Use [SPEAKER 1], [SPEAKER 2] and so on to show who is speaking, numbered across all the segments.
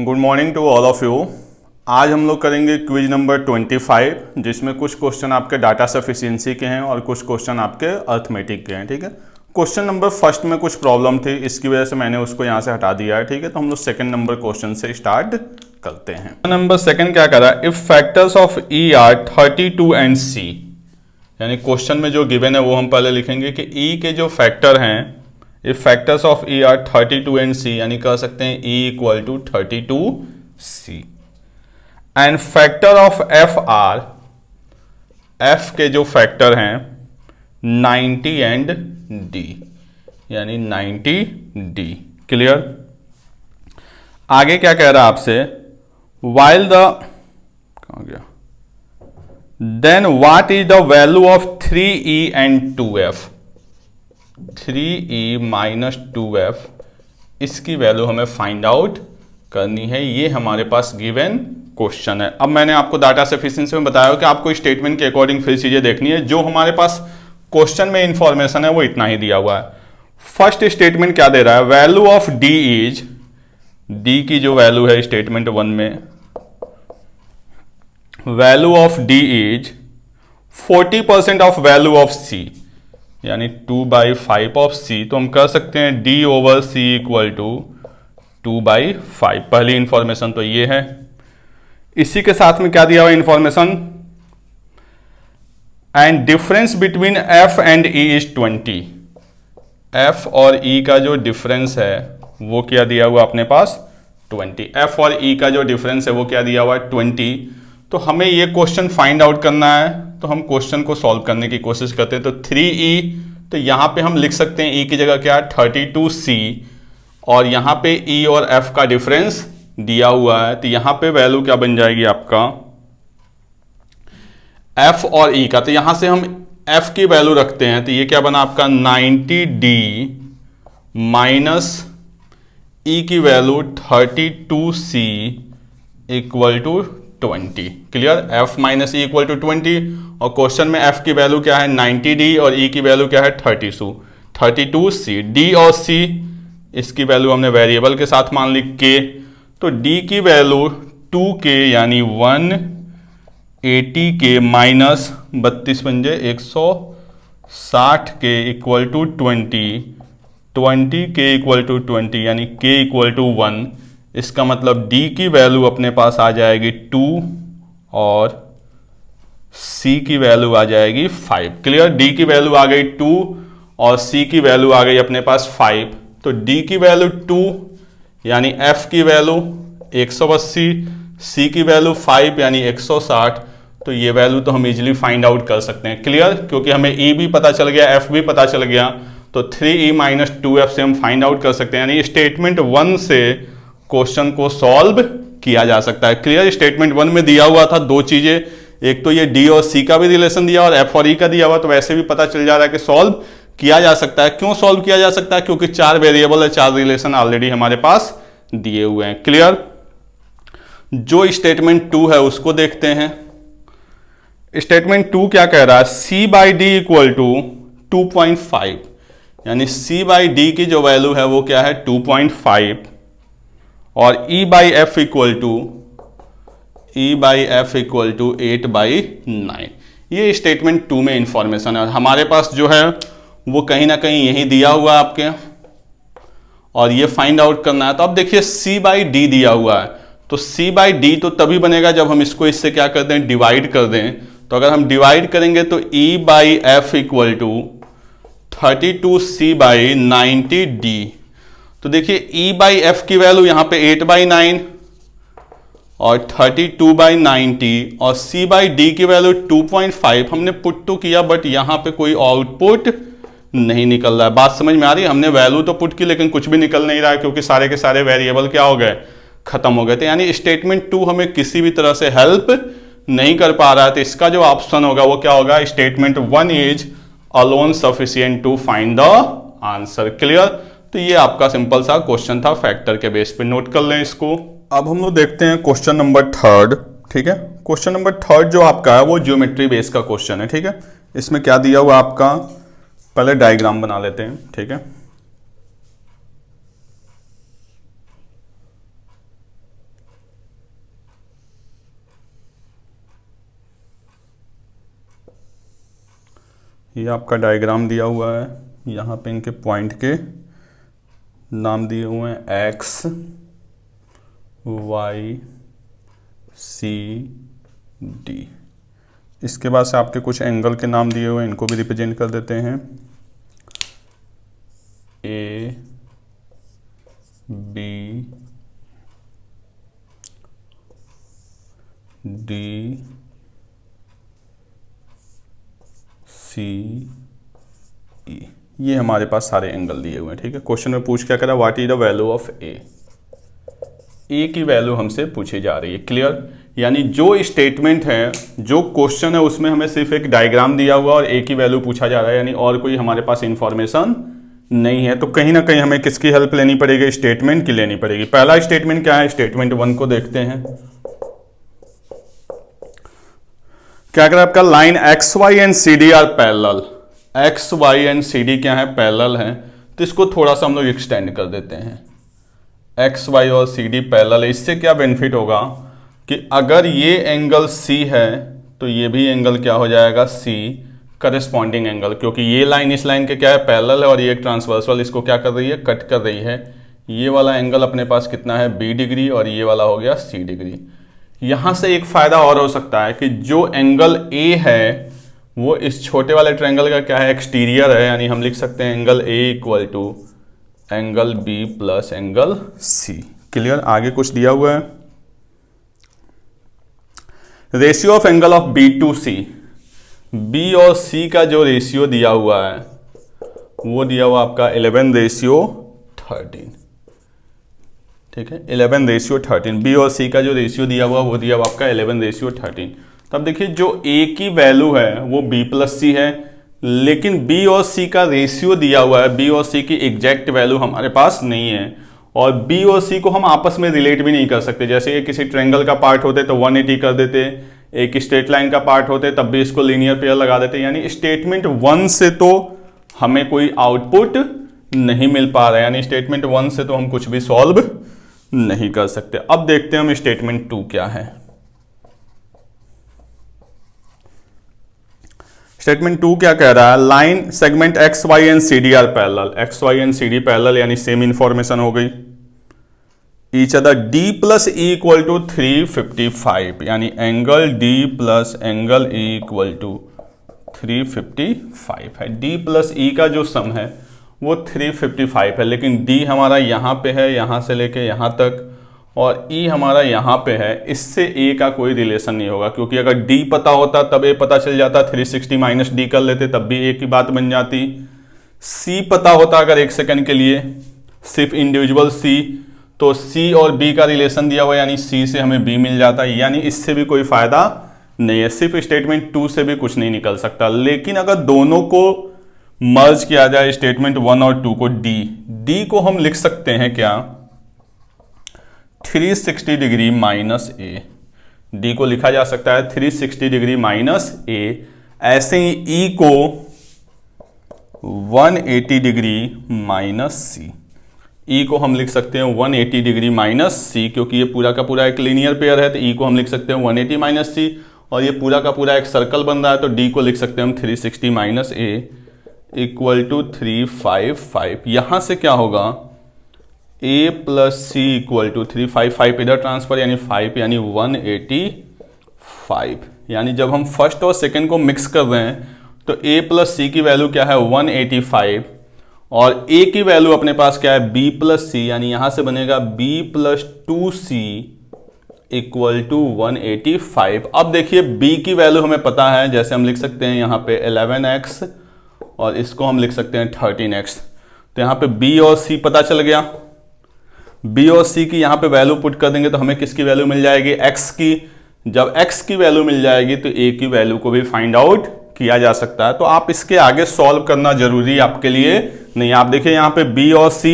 [SPEAKER 1] Good morning to all of you. आज हम लोग करेंगे क्विज नंबर 25, जिसमें कुछ क्वेश्चन आपके डाटा सफिशिएंसी के हैं और कुछ क्वेश्चन आपके अर्थमेटिक के हैं। ठीक है, क्वेश्चन नंबर फर्स्ट में कुछ प्रॉब्लम थी, इसकी वजह से मैंने उसको यहाँ से हटा दिया है। ठीक है, तो हम लोग सेकंड नंबर क्वेश्चन से स्टार्ट करते हैं। नंबर सेकंड क्या करा, if factors of e r 32 and c, यानी क्वेश्चन में जो गिवन है वो हम पहले लिखेंगे कि ई के जो फैक्टर हैं, if factors of e r 32 and c, यानी कह सकते हैं e equal to 32c, and factor of f r, f के जो फैक्टर हैं 90 एंड डी, यानी 90d। क्लियर। आगे क्या कह रहा है आपसे, वाइल द, कहां गया, then what is the value of 3e and 2f, 3e minus 2f, इसकी वैल्यू हमें फाइंड आउट करनी है। ये हमारे पास गिवन क्वेश्चन है। अब मैंने आपको डाटा सफिशिएंसी में बताया कि आपको स्टेटमेंट के अकॉर्डिंग फिर चीजें देखनी है। जो हमारे पास क्वेश्चन में इंफॉर्मेशन है वो इतना ही दिया हुआ है। फर्स्ट स्टेटमेंट क्या दे रहा है, value of d is, d की जो वैल्यू है स्टेटमेंट 1 में, value of d is 40% of value of c, यानी 2/5 ऑफ सी। तो हम कह सकते हैं d over c equal to 2/5। पहली इंफॉर्मेशन तो ये है। इसी के साथ में क्या दिया हुआ information, and difference between f and e is 20। f और e का जो डिफरेंस है वो क्या दिया हुआ अपने पास 20। f और e का जो डिफरेंस है वो क्या दिया हुआ 20। तो हमें ये क्वेश्चन फाइंड आउट करना है, तो हम क्वेश्चन को सॉल्व करने की कोशिश करते हैं। तो 3e, तो यहां पे हम लिख सकते हैं e की जगह क्या 32c, और यहां पे e और f का डिफरेंस दिया हुआ है, तो यहां पे वैल्यू क्या बन जाएगी आपका f और e का। तो यहां से हम f की वैल्यू रखते हैं, तो ये क्या बना आपका 90d माइनस e की value 32c equal to 20। Clear, f minus e equal to 20, और क्वेश्चन में f की वैल्यू क्या है 90d और e की वैल्यू क्या है 32c। d और c, इसकी वैल्यू हमने वेरिएबल के साथ मान ली k, तो d की वैल्यू 2k यानी 180k माइनस 32 बन जाए 160k equal to 20k equal to 20, यानी k इक्वल टू 1। इसका मतलब d की वैल्यू अपने पास आ जाएगी 2 और c की वैल्यू आ जाएगी 5। क्लियर, d की वैल्यू आ गई 2 और c की वैल्यू आ गई अपने पास 5। तो d की वैल्यू 2 यानी f की वैल्यू 180, c की वैल्यू 5 यानी 160। तो ये वैल्यू तो हम इजीली फाइंड आउट कर सकते हैं। क्लियर, क्योंकि हमें e भी पता चल गया, f भी पता चल गया, तो 3e माइनस 2f से हम फाइंड आउट कर सकते हैं। यानी स्टेटमेंट 1 से क्वेश्चन को सॉल्व किया जा सकता है। क्लियर, स्टेटमेंट 1 में दिया हुआ था दो चीजें, एक तो ये d और c का भी रिलेशन दिया और f और e का दिया हुआ, तो वैसे भी पता चल जा रहा है कि सॉल्व किया जा सकता है। क्यों सॉल्व किया जा सकता है, क्योंकि 4 वेरिएबल है, 4 रिलेशन ऑलरेडी हमारे पास दिए हुए हैं। क्लियर, जो स्टेटमेंट 2 है उसको देखते हैं। स्टेटमेंट 2 क्या कह रहा है, c by d equal to 2.5, यानी c बाई डी की जो वैल्यू है वो क्या है 2.5, और e by f equal to 8/9। ये स्टेटमेंट 2 में इंफॉर्मेशन है, और हमारे पास जो है वो कहीं ना कहीं यही दिया हुआ है आपके, और ये फाइंड आउट करना है। तो अब देखिए c बाई डी दिया हुआ है, तो c बाई डी तो तभी बनेगा जब हम इसको इससे क्या कर दें, डिवाइड कर दें। तो अगर हम डिवाइड करेंगे तो e by f equal to 32c by 90d। तो देखिए e बाई एफ की वैल्यू यहां पे 8/9 और 32/90, और c बाई डी की वैल्यू 2.5 हमने पुट तो किया, बट यहां पे कोई आउटपुट नहीं निकल रहा है। बात समझ में आ रही है, हमने वैल्यू तो पुट की लेकिन कुछ भी निकल नहीं रहा है, क्योंकि सारे के सारे वेरिएबल क्या हो गए, खत्म हो गए थे। यानी स्टेटमेंट 2 हमें किसी भी तरह से हेल्प नहीं कर पा रहा है। तो इसका जो ऑप्शन होगा वो क्या होगा, statement 1 is alone sufficient to find the answer. Clear, तो ये आपका सिंपल सा क्वेश्चन था, फैक्टर के बेस पे, नोट कर लें इसको। अब हम लोग देखते हैं क्वेश्चन नंबर 3। ठीक है, क्वेश्चन नंबर 3 जो आपका है वो ज्योमेट्री बेस का क्वेश्चन है। ठीक है, इसमें क्या दिया हुआ आपका, पहले डायग्राम बना लेते हैं। ठीक है, ये आपका डायग्राम दिया हुआ है, यहाँ पे इनके पॉइंट के नाम दिए हुए हैं एक्स वाई सी डी। इसके बाद से आपके कुछ एंगल के नाम दिए हुए हैं, इनको भी रिप्रेजेंट कर देते हैं। ए बी डी सी ई, ये हमारे पास सारे एंगल दिए हुए हैं। ठीक है, क्वेश्चन में पूछ क्या करा, what is the value of a की वैल्यू हमसे पूछी जा रही है। क्लियर, यानी जो स्टेटमेंट है, जो क्वेश्चन है, उसमें हमें सिर्फ एक डायग्राम दिया हुआ और ए की वैल्यू पूछा जा रहा है, यानी और कोई हमारे पास इंफॉर्मेशन नहीं है। तो कहीं ना कहीं हमें किसकी हेल्प लेनी पड़ेगी, स्टेटमेंट की लेनी पड़ेगी। पहला स्टेटमेंट क्या है, स्टेटमेंट 1 को देखते हैं। क्या करें, आपका line x y and c d are parallel. X y and c d क्या है, पैरेलल है। तो इसको थोड़ा सा हम लोग एक्सटेंड कर देते हैं। एक्स वाई और सी डी पैरेलल है। इससे क्या बेनिफिट होगा कि अगर ये एंगल सी है तो ये भी एंगल क्या हो जाएगा, सी करस्पॉन्डिंग एंगल, क्योंकि ये लाइन इस लाइन के क्या है, पैरेलल है, और ये ट्रांसवर्सल इसको क्या कर रही है, कट कर रही है। ये वाला एंगल अपने पास कितना है, बी डिग्री, और ये वाला हो गया सी डिग्री। यहां से एक फायदा और हो सकता है कि जो एंगल ए है वो इस छोटे वाले ट्रायंगल का क्या है, एक्सटीरियर है, यानी हम लिख सकते हैं angle A equal to angle B plus angle C. Clear, आगे कुछ दिया हुआ है, ratio of angle of B to C. B और सी का जो रेशियो दिया हुआ है वो दिया हुआ आपका 11:13। ठीक है, 11:13। बी और सी का जो रेशियो दिया हुआ वो दिया हुआ आपका 11:13। तब देखिए जो ए की वैल्यू है वो बी प्लस सी है, लेकिन बी और सी का रेशियो दिया हुआ है, बी और सी की एग्जैक्ट वैल्यू हमारे पास नहीं है, और बी और सी को हम आपस में रिलेट भी नहीं कर सकते। जैसे ये किसी ट्रायंगल का पार्ट होते तो 180 कर देते, एक स्ट्रेट लाइन का पार्ट होते तब भी इसको लीनियर पेयर लगा देते। यानी स्टेटमेंट 1 से तो हमें कोई आउटपुट नहीं मिल पा रहा है, यानी स्टेटमेंट 1 से तो हम कुछ भी सॉल्व नहीं कर सकते। अब देखते हैं हम स्टेटमेंट 2 क्या है। स्टेटमेंट 2 क्या कह रहा है, line segment x y and c d are parallel. X y and c d parallel यानी सेम इंफॉर्मेशन हो गई। Each other d plus e equal to 355, यानी angle d plus angle e equal to 355 है। D plus ई का जो सम है वो 355 है, लेकिन डी हमारा यहाँ पे है, यहाँ से लेके यहाँ तक, और ई हमारा यहाँ पे है। इससे ए का कोई रिलेशन नहीं होगा, क्योंकि अगर डी पता होता तब ए पता चल जाता, 360 माइनस डी कर लेते तब भी ए की बात बन जाती। सी पता होता अगर एक सेकंड के लिए सिर्फ इंडिविजुअल सी, तो सी और बी का रिलेशन दिया हुआ, यानी सी से हमें बी मिल जाता, यानी इससे भी कोई फायदा नहीं है। सिर्फ स्टेटमेंट 2 से भी कुछ नहीं निकल सकता। लेकिन अगर दोनों को मर्ज किया जाए, स्टेटमेंट 1 और 2 को, डी को हम लिख सकते हैं क्या, 360 डिग्री माइनस ए। डी को लिखा जा सकता है 360 डिग्री माइनस ए। ऐसे ही ई को 180 डिग्री माइनस सी। ई को हम लिख सकते हैं 180 डिग्री माइनस सी, क्योंकि ये पूरा का पूरा एक लीनियर पेयर है, तो ई को हम लिख सकते हैं 180 माइनस सी, और ये पूरा का पूरा एक सर्कल बन रहा है, तो डी को लिख सकते हैं हम 360 माइनस ए इक्वल टू 355। यहां से क्या होगा, a plus C equal to 355, इधर ट्रांसफर यानी 5, यानी 185। यानी जब हम फर्स्ट और सेकंड को मिक्स कर रहे हैं तो a प्लस सी की वैल्यू क्या है, 185, और a की वैल्यू अपने पास क्या है, b प्लस सी, यानी यहां से बनेगा b plus 2c equal to 185। अब देखिए b की वैल्यू हमें पता है, जैसे हम लिख सकते हैं यहाँ पे 11x, और इसको हम लिख सकते हैं 13x। तो यहाँ पे b और c पता चल गया। b और c की यहाँ पे वैल्यू पुट कर देंगे तो हमें किसकी वैल्यू मिल जाएगी, x की। जब x की वैल्यू मिल जाएगी तो a की वैल्यू को भी फाइंड आउट किया जा सकता है। तो आप इसके आगे सॉल्व करना जरूरी आपके लिए नहीं। आप देखिए यहाँ पे b और c,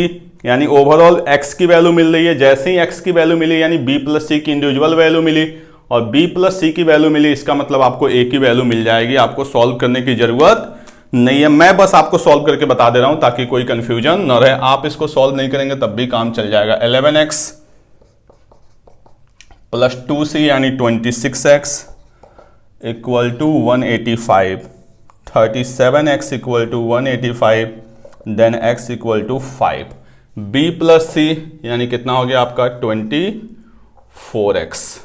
[SPEAKER 1] यानी ओवरऑल x की वैल्यू मिल रही है। जैसे ही x की वैल्यू मिली यानी b प्लस सी की इंडिविजुअल वैल्यू मिली, और b प्लस सी की वैल्यू मिली, इसका मतलब आपको a की वैल्यू मिल जाएगी। आपको सॉल्व करने की जरूरत नहीं है, मैं बस आपको सॉल्व करके बता दे रहा हूं ताकि कोई कंफ्यूजन न रहे। आप इसको सॉल्व नहीं करेंगे तब भी काम चल जाएगा। 11x प्लस 2c यानी 26x equal to 185, 37x equal to 185, then x equal to 5, b plus c यानी कितना हो गया आपका 24x,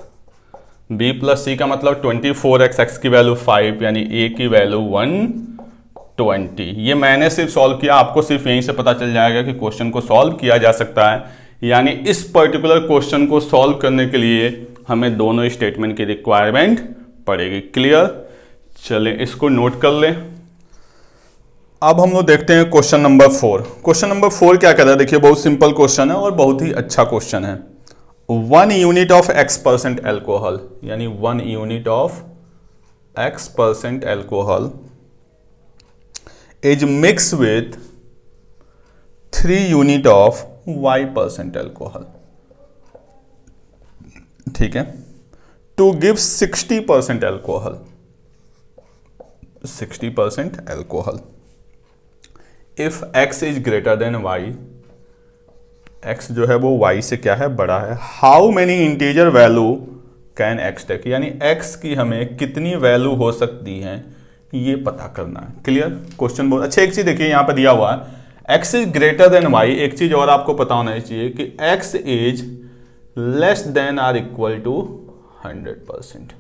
[SPEAKER 1] b प्लस सी का मतलब 24x, x की वैल्यू 5 यानी a की वैल्यू 120। ये मैंने सिर्फ सॉल्व किया, आपको सिर्फ यहीं से पता चल जाएगा कि क्वेश्चन को सॉल्व किया जा सकता है। यानी इस पर्टिकुलर क्वेश्चन को सॉल्व करने के लिए हमें दोनों स्टेटमेंट की रिक्वायरमेंट पड़ेगी। क्लियर? चलें इसको नोट कर लें। अब हम लोग देखते हैं क्वेश्चन नंबर 4। क्वेश्चन नंबर 4 क्या कहता है, देखिए बहुत सिंपल क्वेश्चन है और बहुत ही अच्छा क्वेश्चन है। 1 यूनिट ऑफ x% एल्कोहल, यानी 1 unit of x% alcohol is mix with 3 unit of y% alcohol, ठीक है, to give 60% alcohol, 60% alcohol. If x is greater than y, x जो है वो y से क्या है, बड़ा है। How many integer value can x take, यानी x की हमें कितनी वैल्यू हो सकती है ये पता करना है। क्लियर? क्वेश्चन बहुत अच्छा। एक चीज देखिए यहां पर दिया हुआ है x is greater than y, एक चीज और आपको पता होना चाहिए कि x is less than or equal to 100%।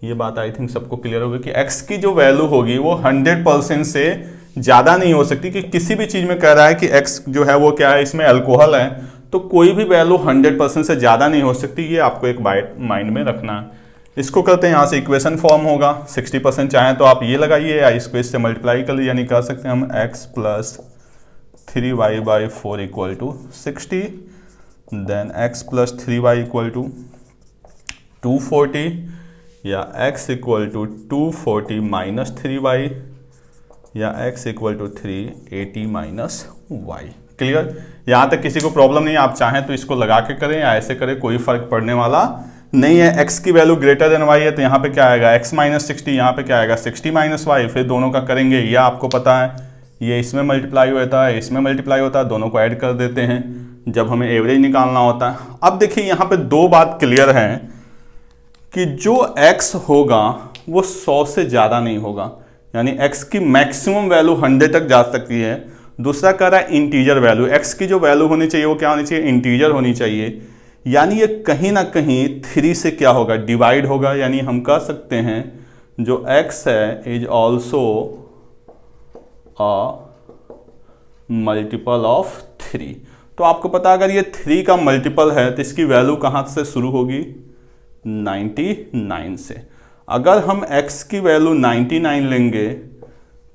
[SPEAKER 1] ये बात आई थिंक सबको क्लियर होगी कि x की जो वैल्यू होगी वो 100% से ज्यादा नहीं हो सकती। कि किसी भी चीज में कह रहा है कि x जो है वो क्या है, इसमें अल्कोहल है, तो कोई भी वैल्यू 100% से ज्यादा नहीं हो सकती। ये आपको एक माइंड में रखना है। इसको करते हैं यहां से इक्वेशन फॉर्म होगा। 60% चाहें तो आप ये लगाइए या इसको इससे मल्टीप्लाई कर लीजिए, यानी कह सकते हैं हम x plus 3y/4 equal to 60, then x plus 3y equal to 240, या x equal to 240 minus 3y, या x equal to 380 minus y। Clear? यहां तक किसी को प्रॉब्लम नहीं है, आप चाहें तो इसको लगा के करें या ऐसे करें, कोई फर्क पड़ने वाला नहीं है। x की वैल्यू ग्रेटर देन y है तो यहाँ पे क्या आएगा x माइनस 60, यहाँ पे क्या आएगा 60 माइनस y, फिर दोनों का करेंगे, यह आपको पता है ये इसमें मल्टीप्लाई होता है, इसमें मल्टीप्लाई होता है, दोनों को ऐड कर देते हैं जब हमें एवरेज निकालना होता है। अब देखिए यहाँ पे दो बात क्लियर है कि जो x होगा वो 100 से ज़्यादा नहीं होगा, यानी x की मैक्सिमम वैल्यू 100 तक जा सकती है। दूसरा कह रहा है इंटीजर वैल्यू, x की जो वैल्यू होनी चाहिए वो क्या होनी चाहिए, इंटीजर होनी चाहिए। यानी ये कहीं ना कहीं 3 से क्या होगा, डिवाइड होगा। यानी हम कह सकते हैं जो x है is also a multiple of 3। तो आपको पता अगर ये 3 का मल्टीपल है तो इसकी वैल्यू कहाँ से शुरू होगी, 99 से। अगर हम x की वैल्यू 99 लेंगे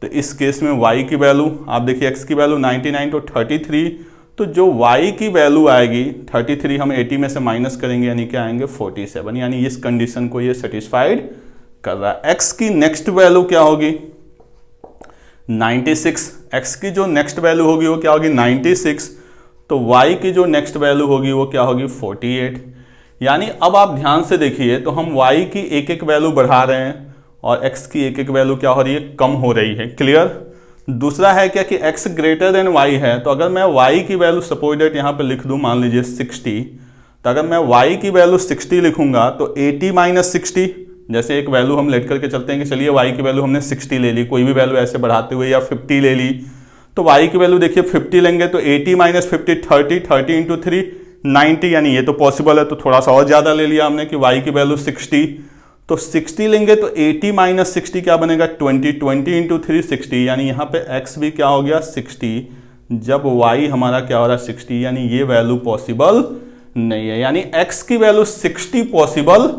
[SPEAKER 1] तो इस केस में y की वैल्यू, आप देखिए x की वैल्यू 99 तो 33, तो जो y की वैल्यू आएगी 33 हम 80 में से माइनस करेंगे, यानी क्या आएंगे 47। यानी इस कंडीशन को ये सेटिस्फाइड कर रहा है। x की नेक्स्ट वैल्यू क्या होगी, 96। x की जो नेक्स्ट वैल्यू होगी वो क्या होगी, 96। तो y की जो नेक्स्ट वैल्यू होगी वो क्या होगी, 48। यानी अब आप ध्यान से देखिए तो हम y की एक एक वैल्यू बढ़ा रहे हैं और x की एक एक वैल्यू क्या हो रही है, कम हो रही है। क्लियर? दूसरा है क्या कि x ग्रेटर देन y है, तो अगर मैं y की वैल्यू सपोज दैट यहाँ पे लिख दूं, मान लीजिए 60, तो अगर मैं y की वैल्यू 60 लिखूंगा तो 80 माइनस 60, जैसे एक वैल्यू हम लेट करके चलते हैं कि चलिए y की वैल्यू हमने 60 ले ली, कोई भी वैल्यू ऐसे बढ़ाते हुए, या 50 ले ली, तो y की वैल्यू देखिए 50 लेंगे तो 80 माइनस 50 30, 30 इंटू 3 90, यानी ये तो पॉसिबल है, तो थोड़ा सा और ज़्यादा ले लिया हमने कि y की वैल्यू 60, तो 60 लेंगे तो 80 माइनस 60 क्या बनेगा, 20, 20 इंटू 3 60, यानी यहाँ पे x भी क्या हो गया 60, जब y हमारा क्या हो रहा है 60, यानी ये वैल्यू पॉसिबल नहीं है। यानी x की वैल्यू 60 पॉसिबल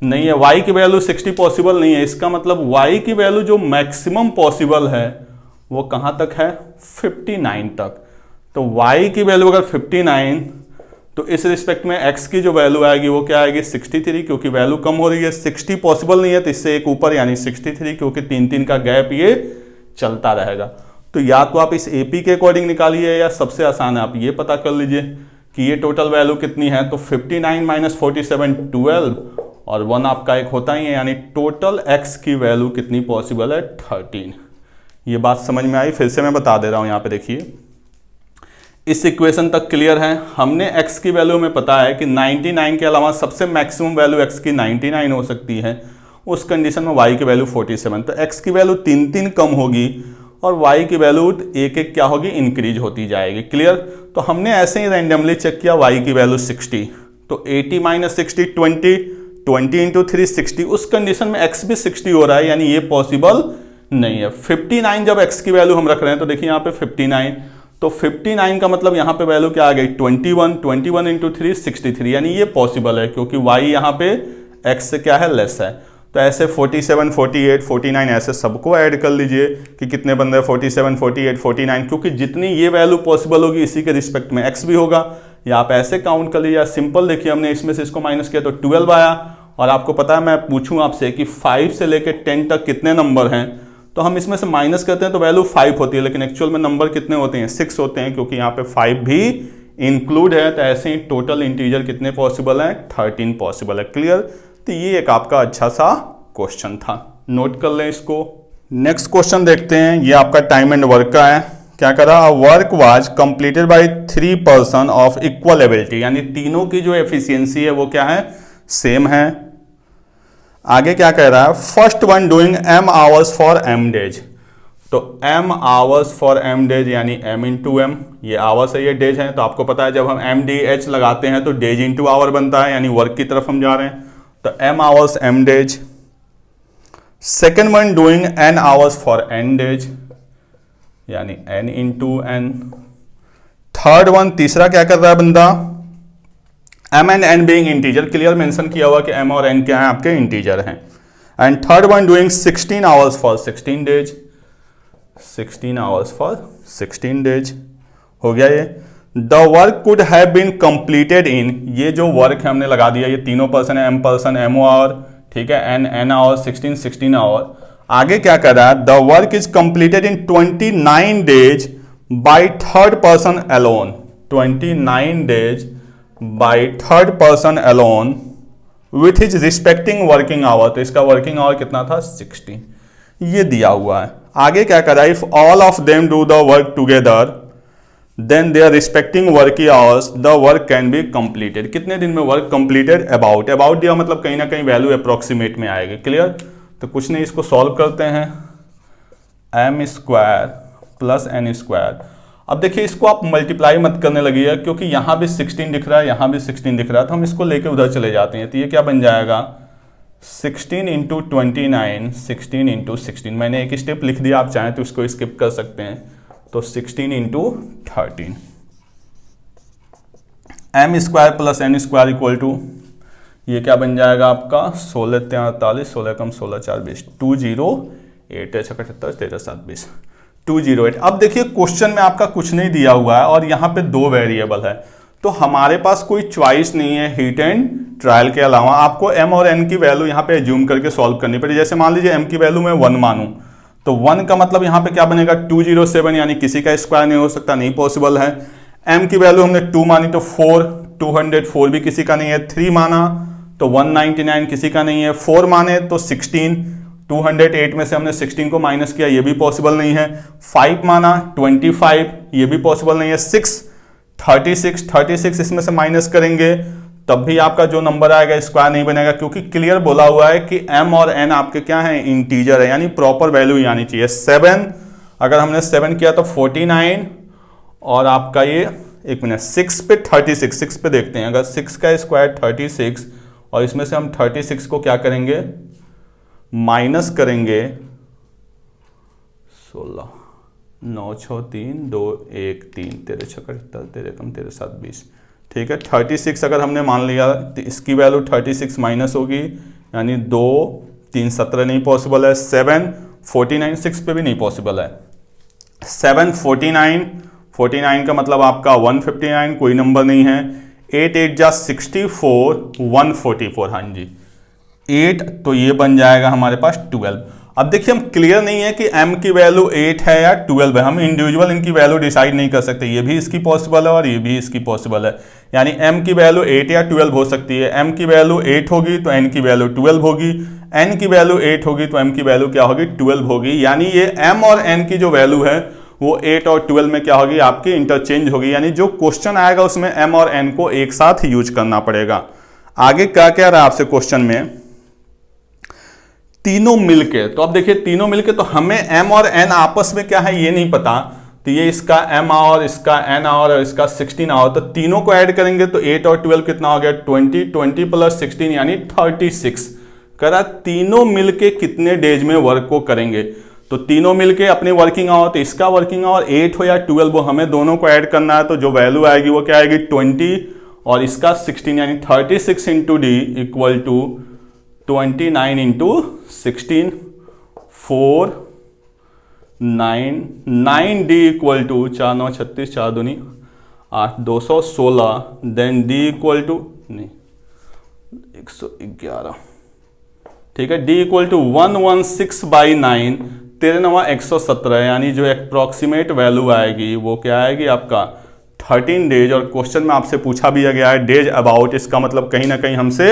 [SPEAKER 1] नहीं है, y की वैल्यू 60 पॉसिबल नहीं है। इसका मतलब y की वैल्यू जो मैक्सिमम पॉसिबल है वो कहाँ तक है, 59 तक। तो y की वैल्यू अगर 59, तो इस रिस्पेक्ट में x की जो वैल्यू आएगी वो क्या आएगी 63, क्योंकि वैल्यू कम हो रही है। 60 पॉसिबल नहीं है तो इससे एक ऊपर यानी 63, क्योंकि 3 का गैप ये चलता रहेगा। तो या तो आप इस AP के अकॉर्डिंग निकालिए या सबसे आसान है आप ये पता कर लीजिए कि ये टोटल वैल्यू कितनी है। तो 59 माइनस 47 12 और 1 आपका एक होता ही है, यानी टोटल x की वैल्यू कितनी पॉसिबल है 13। ये बात समझ में आई? फिर से मैं बता दे रहा हूं, यहाँ पे देखिए इस इक्वेशन तक क्लियर है। हमने x की वैल्यू में पता है कि 99 के अलावा सबसे मैक्सिमम वैल्यू x की 99 हो सकती है, उस कंडीशन में y की वैल्यू 47, तो x की वैल्यू 3 कम होगी और y की वैल्यू एक क्या होगी, इंक्रीज होती जाएगी। क्लियर। तो हमने ऐसे ही रैंडमली चेक किया y की वैल्यू 60, तो 80 माइनस 60 20 इंटू 3 60, उस कंडीशन में x भी 60 हो रहा है, यानी ये पॉसिबल नहीं है। 59 जब x की वैल्यू हम रख रहे हैं तो देखिए यहाँ पे 59, तो 59 का मतलब यहाँ पे वैल्यू क्या आ गई 21 इंटू 3 63, यानी ये पॉसिबल है क्योंकि y यहाँ पे x से क्या है, लेस है। तो ऐसे 47 48 49 ऐसे सबको ऐड कर लीजिए कि कितने बन रहे हैं 47 48 49, क्योंकि जितनी ये वैल्यू पॉसिबल होगी इसी के रिस्पेक्ट में x भी होगा, या आप ऐसे काउंट कर लीजिए। सिंपल देखिए हमने इसमें से इसको माइनस किया तो 12 आया, और आपको पता है मैं पूछूं आपसे कि 5 से लेकर 10 तक कितने नंबर हैं, तो हम इसमें से माइनस करते हैं तो वैल्यू 5 होती है, लेकिन एक्चुअल में नंबर कितने होते हैं, 6 होते हैं, क्योंकि यहाँ पे 5 भी इंक्लूड है। तो ऐसे ही टोटल इंटीजर कितने पॉसिबल हैं, 13 पॉसिबल है। क्लियर। तो ये एक आपका अच्छा सा क्वेश्चन था, नोट कर लें इसको। नेक्स्ट क्वेश्चन देखते हैं, ये आपका टाइम एंड वर्क का है। क्या करा, work was completed by 3 person of equal ability, यानी तीनों की जो एफिशिएंसी है वो क्या है, सेम है। आगे क्या कह रहा है, first one doing m hours for m days, तो m hours for m days यानी m इंटू एम, ये आवर्स है ये डेज है, तो आपको पता है जब हम MDH लगाते हैं तो डेज इंटू आवर बनता है, यानी वर्क की तरफ हम जा रहे हैं, तो m hours m days. Second one doing n hours for n days, यानी n into n। Third one, तीसरा क्या कर रहा है बंदा, m and n being integer, clear mention किया हुआ कि m और n क्या है, आपके इंटीजर हैं। And third one doing 16 hours for 16 days, 16 hours for 16 days हो गया ये। The work could have been completed in, ये जो वर्क है हमने लगा दिया, ये तीनों पर्सन है, m आवर, ठीक है, n आवर, 16 आवर। आगे क्या कर रहा है, the work is completed in 29 days by third person alone, 29 days by third person alone with his respecting working hour, तो इसका वर्किंग आवर कितना था, 60, ये दिया हुआ है। आगे क्या कर रहा है, if all of them do the work together then their respecting working hours the work can be completed, कितने दिन में वर्क कंप्लीटेड, अबाउट, अबाउट दिया मतलब कहीं ना कहीं वैल्यू अप्रोक्सीमेट में आएगी। क्लियर। तो कुछ नहीं, इसको सॉल्व करते हैं, m square plus n square. अब देखिए इसको आप मल्टीप्लाई मत करने लगिए, क्योंकि यहाँ भी 16 दिख रहा है, यहाँ भी 16 दिख रहा है, तो हम इसको लेके उधर चले जाते हैं। तो ये क्या बन जाएगा, 16 इंटू 29, 16 इंटू 16, मैंने एक स्टेप लिख दिया, आप चाहें तो इसको स्किप कर सकते हैं, तो 16 into 13, m square plus n square equal to, ये क्या बन जाएगा आपका 16 3 48, 16 कम 16 4 20, 208 76 13 7 20, 208। अब देखिए क्वेश्चन में आपका कुछ नहीं दिया हुआ है और यहाँ पे 2 वेरिएबल है, तो हमारे पास कोई चॉइस नहीं है हीट एंड ट्रायल के अलावा, आपको m और n की वैल्यू यहाँ पे एज्यूम करके सॉल्व करनी पड़ेगी। जैसे मान लीजिए m की वैल्यू मैं 1 मानूं, तो 1 का मतलब यहाँ पे क्या बनेगा 207, यानी किसी का स्क्वायर नहीं हो सकता, नहीं पॉसिबल है। m की वैल्यू हमने 2 मानी तो 4, 204 भी किसी का नहीं है। 3 माना तो 199 किसी का नहीं है। 4 माने तो 16, 208 में से हमने 16 को माइनस किया, ये भी पॉसिबल नहीं है। 5 माना 25, ये भी पॉसिबल नहीं है। 6 36 इसमें से माइनस करेंगे तब भी आपका जो नंबर आएगा स्क्वायर नहीं बनेगा, क्योंकि क्लियर बोला हुआ है कि m और n आपके क्या है, इंटीजर है, यानी प्रॉपर वैल्यू आनी चाहिए। 7 अगर हमने 7 किया तो 49, और आपका ये एक मिनट 6 पे 36, 6 पे देखते हैं, अगर 6 का स्क्वायर 36 और इसमें से हम 36 को क्या करेंगे, माइनस करेंगे 16, 9 6 3 2 1 3 13 6 78 13 कम 13 7 20, ठीक है। 36 अगर हमने मान लिया तो इसकी वैल्यू 36 माइनस होगी, यानी 2 3 17 नहीं पॉसिबल है। 7 49 6 पे भी नहीं पॉसिबल है। 7 49 का मतलब आपका 159, कोई नंबर नहीं है। 8 8 जा 64, 144, हाँ जी 8, तो ये बन जाएगा हमारे पास 12। अब देखिए हम क्लियर नहीं है कि m की वैल्यू 8 है या 12 है, हम इंडिविजुअल इनकी वैल्यू डिसाइड नहीं कर सकते, ये भी इसकी पॉसिबल है और ये भी इसकी पॉसिबल है। यानी m की वैल्यू 8 या 12 हो सकती है। m की वैल्यू 8 होगी तो n की वैल्यू 12 होगी, n की वैल्यू 8 होगी तो m की वैल्यू क्या होगी, 12 होगी। यानी ये m और n की जो वैल्यू है वो 8 और 12 में क्या होगी, आपकी इंटरचेंज होगी। यानी जो क्वेश्चन आएगा उसमें m और n को एक साथ यूज करना पड़ेगा। आगे क्या कह रहा है आपसे क्वेश्चन में, तीनों मिलके, तो अब देखिए तीनों मिलके, तो हमें m और n आपस में क्या है ये नहीं पता, तो ये इसका m और इसका n और इसका 16 और, तो तीनों को ऐड करेंगे तो 8 और 12 कितना हो गया 20, 20 प्लस 16 यानी 36। करा तीनों मिलके कितने डेज में वर्क को करेंगे, तो तीनों मिलके अपने वर्किंग आवर, तो इसका वर्किंग आवर 8 हो या 12 हो, हमें दोनों को ऐड करना है, तो जो वैल्यू आएगी वो क्या आएगी 20 और इसका 16 यानी 36 into D equal to 29 into 16, 4 9 D equal to 4 9 36 4 दूनी 8 216, देन डी इक्वल टू नहीं 111, ठीक है, डी इक्वल टू 116/9, 13 यानी जो अप्रोक्सीमेट वैल्यू आएगी वो क्या आएगी आपका 13 डेज। और क्वेश्चन में आपसे पूछा भी गया है डेज अबाउट, इसका मतलब कहीं ना कहीं हमसे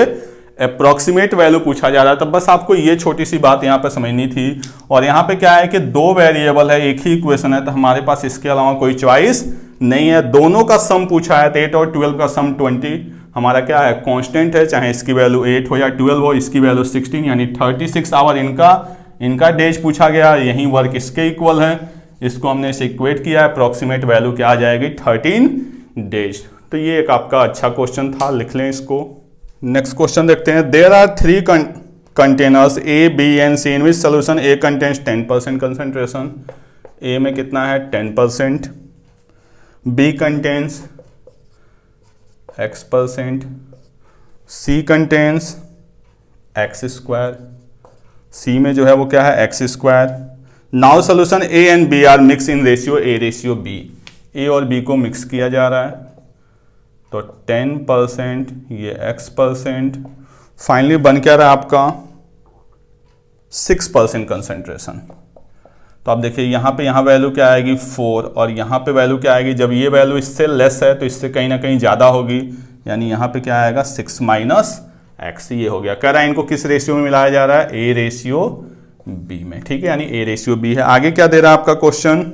[SPEAKER 1] अप्रोक्सीमेट वैल्यू पूछा जा रहा है। तब बस आपको ये छोटी सी बात यहाँ पे समझनी थी। और यहाँ पे क्या है कि दो वेरिएबल है, एक ही इक्वेशन है, तो हमारे पास इसके अलावा कोई चॉइस नहीं है। दोनों का सम पूछा है, तो 8 और 12 का सम 20 हमारा क्या है कांस्टेंट है, चाहे इसकी वैल्यू 8 हो या 12 हो, इसकी वैल्यू 16 यानी 36 आवर इनका डेज पूछा गया, यही वर्क इसके इक्वल है, इसको हमने इसे इक्वेट किया है, अप्रोक्सीमेट वैल्यू क्या आ जाएगी 13 डेज। तो ये एक आपका अच्छा क्वेश्चन था, लिख लें इसको। नेक्स्ट क्वेश्चन देखते हैं। There are 3 containers A B and C in which solution A contains 10% concentration. A में कितना है 10%, B contains x%, C contains x², C में जो है वो क्या है x²। Now solution A and B are mix in ratio A/B, A और बी को मिक्स किया जा रहा है, तो 10% ये x%, फाइनली बन क्या रहा है आपका 6% कंसंट्रेशन। तो आप देखिए यहाँ वैल्यू क्या आएगी 4 और यहाँ पे वैल्यू क्या आएगी, जब ये वैल्यू इससे लेस है तो इससे कहीं ना कहीं ज़्यादा होगी, यानी यहाँ पे क्या आएगा 6 माइनस एक्स, ये हो गया। कह रहा है इनको किस रेशियो में मिलाया जा रहा है, A/B में, ठीक है, यानी A/B है। आगे क्या दे रहा है आपका question,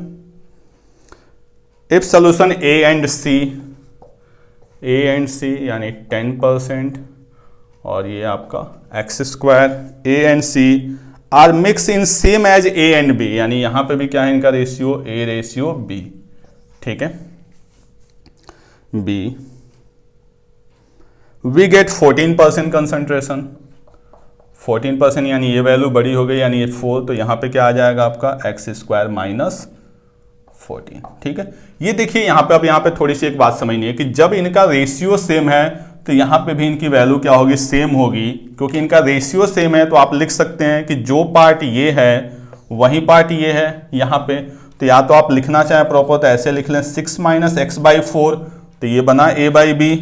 [SPEAKER 1] if solution A and C यानी 10% और ये आपका x², A and C are mix in same as A and B, यानी यहां पे भी क्या है इनका रेशियो A/B, ठीक है, B वी गेट 14% कंसंट्रेशन, 14% यानी ये वैल्यू बड़ी हो गई, यानी ये 4, तो यहां पे क्या आ जाएगा आपका x² माइनस 14, ठीक है। ये देखिए यहाँ पे, अब यहाँ पे थोड़ी सी एक बात समझनी है कि जब इनका रेशियो सेम है तो यहाँ पे भी इनकी वैल्यू क्या होगी सेम होगी, क्योंकि इनका रेशियो सेम है। तो आप लिख सकते हैं कि जो पार्ट ये है वही पार्ट ये है यहाँ पे, तो या तो आप लिखना चाहें प्रॉपर तो ऐसे लिख लें 6 माइनस x/4, तो ये बना A/B,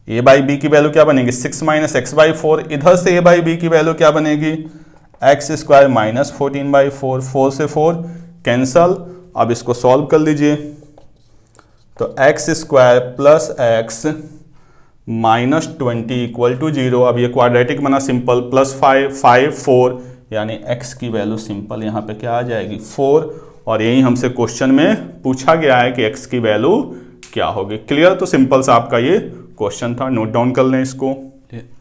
[SPEAKER 1] A/B की वैल्यू क्या बनेगी 6 माइनस x/4, इधर से A/B की वैल्यू क्या बनेगी x² माइनस 14/4, 4 से 4 कैंसल। अब इसको सॉल्व कर लीजिए, तो x² plus x minus 20 equal to 0। अब ये क्वाड्रेटिक बना सिंपल, प्लस 5 5 4, यानी x की वैल्यू सिंपल यहाँ पे क्या आ जाएगी 4, और यही हमसे क्वेश्चन में पूछा गया है कि x की वैल्यू क्या होगी। क्लियर, तो सिंपल सा आपका ये क्वेश्चन था, नोट डाउन कर लें इसको।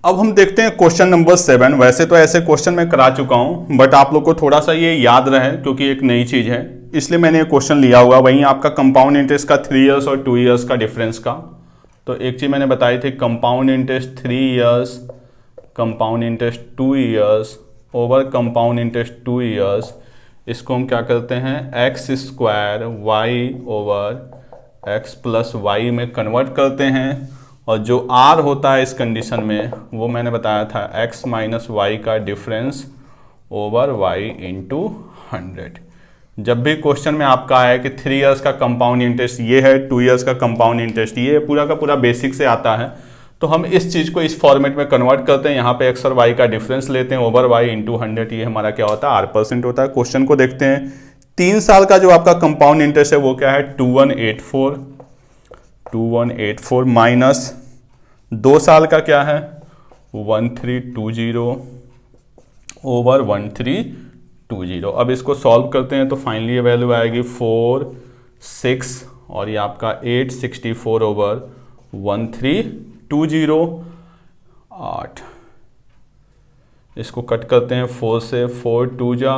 [SPEAKER 1] अब हम देखते हैं क्वेश्चन नंबर 7। वैसे तो ऐसे क्वेश्चन मैं करा चुका हूं, बट आप लोग को थोड़ा सा ये याद रहे क्योंकि एक नई चीज है, इसलिए मैंने ये क्वेश्चन लिया हुआ। वहीं आपका कंपाउंड इंटरेस्ट का 3 इयर्स और 2 इयर्स का डिफरेंस का, तो एक चीज मैंने बताई थी, compound interest 3 years, compound interest 2 years over compound interest 2 years, इसको हम क्या करते हैं x² y over x plus Y में कन्वर्ट करते हैं, और जो r होता है इस कंडीशन में वो मैंने बताया था x माइनस वाई का डिफरेंस ओवर y इंटू 100। जब भी क्वेश्चन में आपका आया कि 3 इयर्स का कंपाउंड इंटरेस्ट ये है, 2 इयर्स का कंपाउंड इंटरेस्ट ये है, पूरा का पूरा बेसिक से आता है, तो हम इस चीज़ को इस फॉर्मेट में कन्वर्ट करते हैं। यहाँ पे x और y का डिफरेंस लेते हैं ओवर y इंटू 100, ये हमारा क्या होता है r% होता है। क्वेश्चन को देखते हैं, 3 साल का जो आपका कंपाउंड इंटरेस्ट है वो क्या है 2184 माइनस 2 साल का क्या है 1320 ओवर 1320। अब इसको सॉल्व करते हैं तो फाइनली ये वैल्यू आएगी 4 6 और ये आपका 864 ओवर 1320 8 इसको कट करते हैं 4 से, 4 2 जा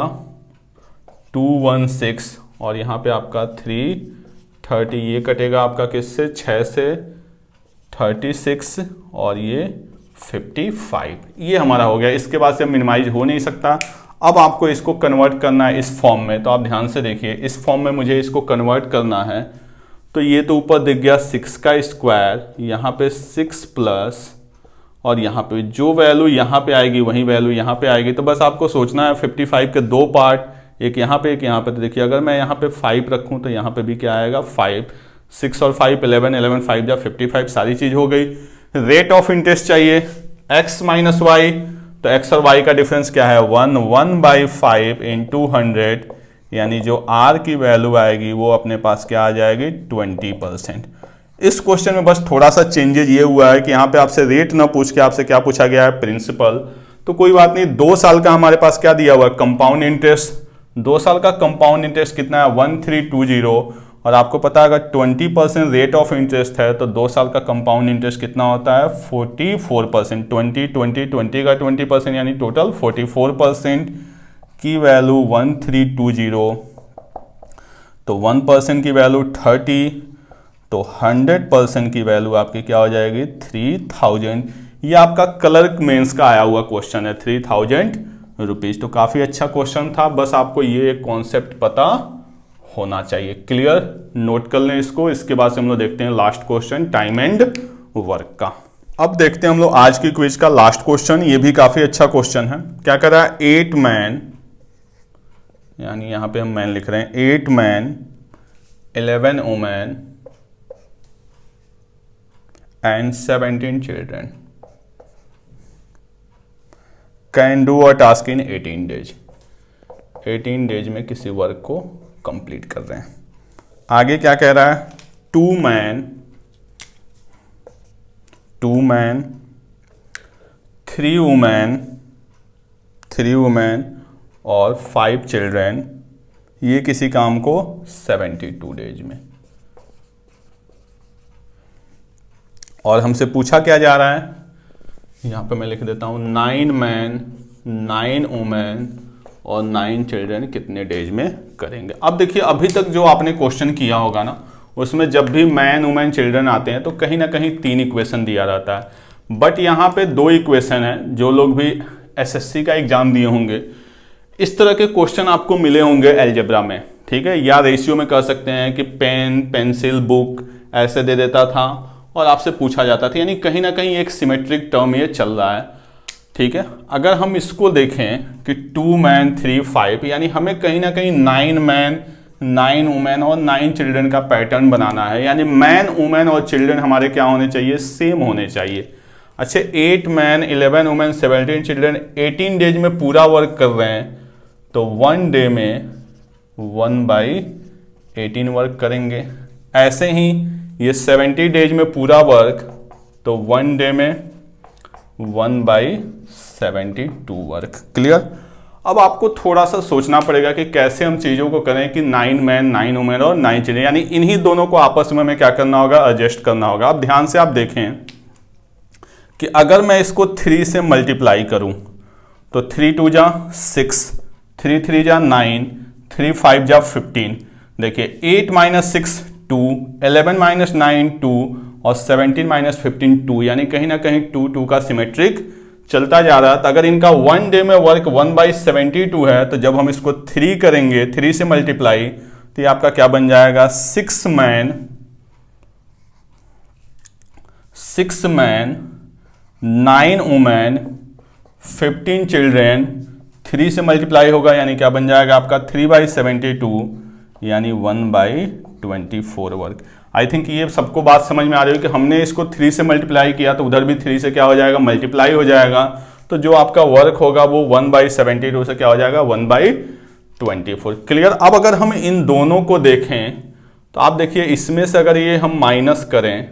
[SPEAKER 1] 216 और यहाँ पे आपका 330, ये कटेगा आपका किससे, 6 से 36 और ये 55, ये हमारा हो गया। इसके बाद से मिनिमाइज हो नहीं सकता। अब आपको इसको कन्वर्ट करना है इस फॉर्म में, तो आप ध्यान से देखिए, इस फॉर्म में मुझे इसको कन्वर्ट करना है। तो ये तो ऊपर दिख गया 6 का स्क्वायर, यहाँ पे 6 प्लस और यहाँ पे जो वैल्यू यहाँ पे आएगी वही वैल्यू यहाँ पे आएगी। तो बस आपको सोचना है 55 के दो पार्ट, एक यहाँ पे एक यहाँ पे। तो देखिए अगर मैं यहाँ पे 5 रखूँ तो यहाँ पे भी क्या आएगा 5, 6 और 5 11, 11 5 जा 55, सारी चीज़ हो गई। रेट ऑफ इंटरेस्ट चाहिए x माइनस वाई, तो x और y का डिफरेंस क्या है 1/5 इंटू 100, यानी जो r की वैल्यू आएगी वो अपने पास क्या आ जाएगी 20%। इस क्वेश्चन में बस थोड़ा सा चेंजेज ये हुआ है कि यहाँ पे आपसे रेट ना पूछ के आपसे क्या पूछा गया है, प्रिंसिपल। तो कोई बात नहीं, 2 साल का हमारे पास क्या दिया हुआ है, कंपाउंड इंटरेस्ट। 2 साल का कंपाउंड इंटरेस्ट कितना है 1320, और आपको है अगर 20% रेट ऑफ इंटरेस्ट है तो 2 साल का कंपाउंड इंटरेस्ट कितना होता है 44%। 20 का 20% यानी टोटल 44% की वैल्यू 1320, तो 1% की वैल्यू 30, तो 100% की वैल्यू आपकी क्या हो जाएगी 3000। ये आपका क्लर्क मेंस का आया हुआ क्वेश्चन है, 3000 रुपीज। तो काफ़ी अच्छा क्वेश्चन था, बस आपको ये एक कॉन्सेप्ट पता होना चाहिए। क्लियर, नोट कर लें इसको। इसके बाद से हम लोग देखते हैं last question, time and work का। अब देखते हैं हम लोग आज की क्विज का लास्ट क्वेश्चन। ये भी काफ़ी अच्छा क्वेश्चन है। क्या कर रहा है 8 मैन, यानी यहाँ पे हम मैन लिख रहे हैं, 8 man 11 women and 17 children can do a task in 18 days. 18 days में किसी वर्क को कंप्लीट कर रहे हैं। आगे क्या कह रहा है 2 मैन 3 वुमेन और 5 चिल्ड्रन, ये किसी काम को 72 डेज में। और हमसे पूछा क्या जा रहा है, यहाँ पे मैं लिख देता हूँ 9 मैन 9 वुमेन और 9 चिल्ड्रन कितने डेज में करेंगे। अब देखिए अभी तक जो आपने क्वेश्चन किया होगा ना, उसमें जब भी मैन वुमेन चिल्ड्रन आते हैं तो कहीं ना कहीं 3 इक्वेशन दिया रहता है। बट यहाँ पे 2 इक्वेशन है। जो लोग भी एसएससी का एग्जाम दिए होंगे, इस तरह के क्वेश्चन आपको मिले होंगे अलजेब्रा में, ठीक है, या रेशियो में कर सकते हैं कि पेन पेंसिल बुक ऐसे दे देता था और आपसे पूछा जाता था, यानी कहीं ना कहीं एक सिमेट्रिक टर्म ये चल रहा है, ठीक है। अगर हम इसको देखें कि 2 मैन 3 5, यानी हमें कहीं ना कहीं 9 मैन 9 वुमेन और 9 चिल्ड्रन का पैटर्न बनाना है, यानी मैन वुमेन और चिल्ड्रन हमारे क्या होने चाहिए, सेम होने चाहिए। अच्छा 8 मैन 11 वुमेन 17 चिल्ड्रन 18 डेज में पूरा वर्क कर रहे हैं, तो 1 डे में 1/18 वर्क करेंगे। ऐसे ही ये 70 डेज में पूरा वर्क, तो 1 डे में 1/72 वर्क। क्लियर। अब आपको थोड़ा सा सोचना पड़ेगा कि कैसे हम चीज़ों को करें कि 9 मैन 9 वुमेन और 9 चिल्ड्रन, यानी इन्हीं दोनों को आपस में हमें क्या करना होगा, एडजस्ट करना होगा। अब ध्यान से आप देखें कि अगर मैं इसको 3 से मल्टीप्लाई करूं तो 3 2 जा 6, 3 3 जा 9, 3 5 जा 15। देखिए 8 माइनस 6 2, 11 माइनस 9 2 और 17 माइनस 15 2, यानी कहीं ना कहीं 2 2 का सिमेट्रिक चलता जा रहा है। तो अगर इनका 1 डे में वर्क 1/72 है, तो जब हम इसको 3 करेंगे 3 से मल्टीप्लाई, तो ये आपका क्या बन जाएगा 6 मैन 9 वुमेन 15 चिल्ड्रन, 3 से मल्टीप्लाई होगा यानी क्या बन जाएगा आपका 3/72, यानी 1/24 वर्क। आई थिंक ये सबको बात समझ में आ रही है कि हमने इसको 3 से मल्टीप्लाई किया तो उधर भी 3 से क्या हो जाएगा, मल्टीप्लाई हो जाएगा। तो जो आपका वर्क होगा वो 1/72 से क्या हो जाएगा 1/24। क्लियर। अब अगर हम इन दोनों को देखें तो आप देखिए इसमें से अगर ये हम माइनस करें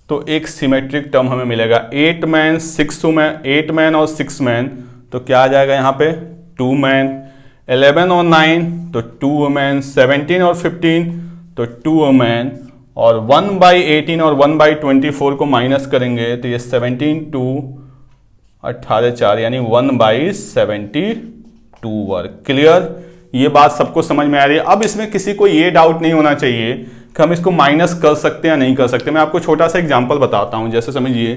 [SPEAKER 1] तो एक सिमेट्रिक टर्म हमें मिलेगा 8 मैन 6 वुमेन, 8 मैन और 6 मैन, तो क्या आ जाएगा यहाँ पे 2 मैन, 11 और 9 तो 2 वुमेन, 17 और 15 तो 2 वुमेन, और 1/18 और 1/24 को माइनस करेंगे तो ये 17 2 18 4 यानी 1/72 वर्ग। क्लियर, ये बात सबको समझ में आ रही है। अब इसमें किसी को ये डाउट नहीं होना चाहिए कि हम इसको माइनस कर सकते हैं या नहीं कर सकते। मैं आपको छोटा सा एग्जांपल बताता हूं। जैसे समझिए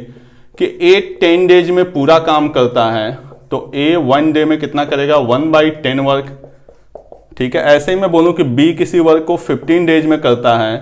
[SPEAKER 1] कि A 10 डेज में पूरा काम करता है, तो A 1 डे में कितना करेगा, 1/10 वर्ग। ठीक है, ऐसे ही मैं बोलूं कि B किसी वर्ग को 15 डेज में करता है,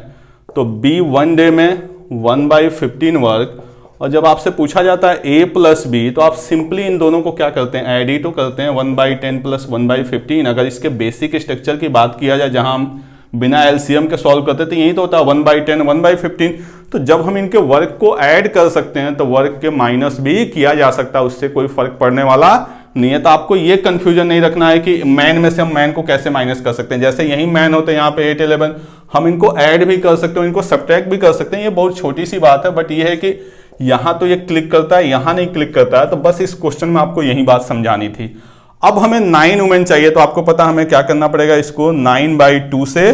[SPEAKER 1] तो B 1 डे में 1/15 वर्ग। और जब आपसे पूछा जाता है A प्लस B, तो आप सिंपली इन दोनों को क्या करते हैं, ऐड ही तो करते हैं, 1/10 प्लस 1/15। अगर इसके बेसिक स्ट्रक्चर की बात किया जाए जहां हम बिना एलसीएम के सॉल्व करते थे, यही तो होता है 1/10 1/15। तो जब हम इनके वर्ग को ऐड कर सकते हैं तो वर्ग के माइनस भी किया जा सकता है, उससे कोई फर्क पड़ने वाला नहीं है। तो आपको ये कंफ्यूजन नहीं रखना है कि मैन में से हम मैन को कैसे माइनस कर सकते हैं। जैसे यही मैन होते हैं यहाँ पे 8 11, हम इनको ऐड भी कर सकते हैं, इनको सब्ट्रैक्ट भी कर सकते हैं। ये बहुत छोटी सी बात है, बट ये है कि यहां तो ये क्लिक करता है, यहां नहीं क्लिक करता है। तो बस इस क्वेश्चन में आपको यही बात समझानी थी। अब हमें 9 वुमेन चाहिए, तो आपको पता हमें क्या करना पड़ेगा, इसको 9/2 से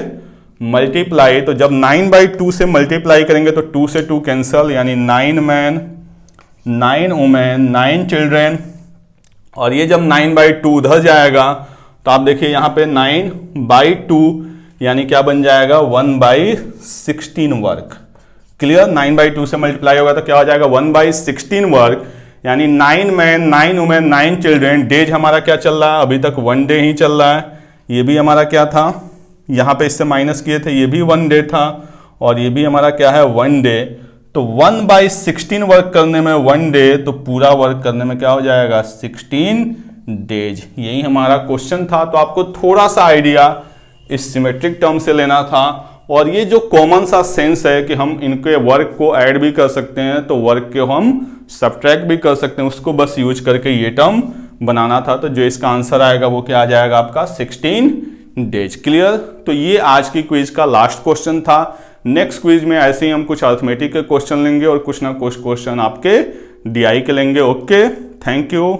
[SPEAKER 1] मल्टीप्लाई। तो जब 9/2 से मल्टीप्लाई करेंगे तो 2 से 2 कैंसल, यानी 9 मैन 9 वुमेन 9 चिल्ड्रेन। और ये जब 9/2 उधर जाएगा तो आप देखिए यहाँ पे 9/2 यानी क्या बन जाएगा, 1/16 वर्ग। क्लियर, 9/2 से मल्टीप्लाई होगा तो क्या हो जाएगा, 1/16 वर्ग। यानी 9 मैन 9 वुमेन 9 चिल्ड्रेन। डेज हमारा क्या चल रहा है, अभी तक 1 डे ही चल रहा है। ये भी हमारा क्या था, यहाँ पे इससे माइनस किए थे, ये भी 1 डे था, और ये भी हमारा क्या है, 1 डे। तो 1/16 वर्क करने में 1 डे, तो पूरा वर्क करने में क्या हो जाएगा, 16 डेज। यही हमारा क्वेश्चन था। तो आपको थोड़ा सा आइडिया इस सिमेट्रिक टर्म से लेना था। और ये जो कॉमन सा सेंस है कि हम इनके वर्क को ऐड भी कर सकते हैं, तो वर्क के हम सब्ट्रैक्ट भी कर सकते हैं, उसको बस यूज करके ये टर्म बनाना था। तो जो इसका आंसर आएगा वो क्या आ जाएगा आपका, 16 डेज। क्लियर, तो ये आज की क्विज का लास्ट क्वेश्चन था। नेक्स्ट क्विज में ऐसे ही हम कुछ अर्थमेटिक के क्वेश्चन लेंगे और कुछ ना कुछ क्वेश्चन आपके डीआई के लेंगे। Okay, thank you.